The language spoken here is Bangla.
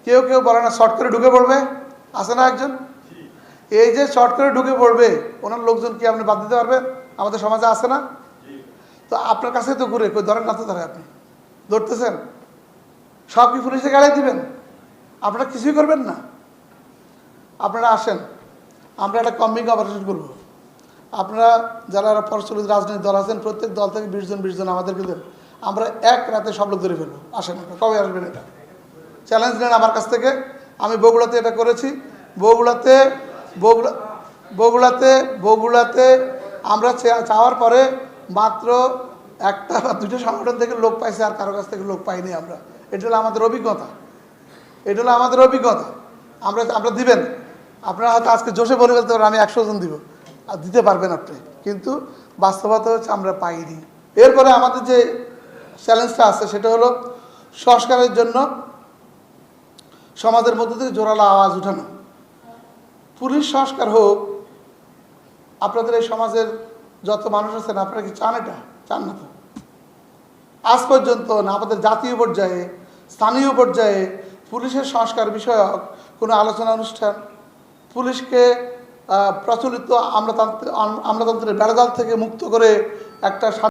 কেউ কেউ বলে না শর্ট করে ঢুকে পড়বে, আছে না একজন? এই যে শর্ট করে ঢুকে পড়বে ওনার লোকজন কি আপনি বাদ দিতে পারবেন? আমাদের সমাজে আছে না? তো আপনার কাছে তো ঘুরে কই ধরেন না, তো ধরে আপনি ধরতেছেন, সব কি পুলিশে গাড়ি দিবেন? আপনারা কিছুই করবেন না। আপনারা আসেন, আমরা একটা কম্বিং অপারেশন করব। আপনারা যারা প্রচলিত রাজনৈতিক দল আছেন প্রত্যেক দল থেকে 20 জন 20 জন আমাদেরকে দেন, আমরা এক রাতে সব লোক ধরে ফেলবো। আসেন, কবে আসবেন? এটা চ্যালেঞ্জ নেন আমার কাছ থেকে। আমি বগুড়াতে এটা করেছি। বগুড়াতে আমরা চাওয়ার পরে মাত্র একটা বা দুটো সংগঠন থেকে লোক পাইছে, আর কারো কাছ থেকে লোক পাইনি আমরা। এটা হলো আমাদের অভিজ্ঞতা, আমরা দিবেন। আপনারা হয়তো আজকে জোশে বলে ফেলতে পারেন আমি 100 জন দিব, আর দিতে পারবেন আপনি, কিন্তু বাস্তবতা হচ্ছে আমরা পাইনি। এরপরে আমাদের যে চ্যালেঞ্জটা আছে সেটা হলো সংস্কারের জন্য সমাজের মধ্যে থেকে জোরালো আওয়াজ উঠানো। পুলিশ সংস্কার হোক। আপনাদের এই সমাজের যত মানুষ আছেন আপনারা কি চান? এটা চান না তো। আজ পর্যন্ত না আমাদের জাতীয় পর্যায়ে, স্থানীয় পর্যায়ে পুলিশের সংস্কার বিষয়ক কোনো আলোচনা অনুষ্ঠান, পুলিশকে প্রচলিত আমলাতন্ত্রের বেড়াজাল থেকে মুক্ত করে একটা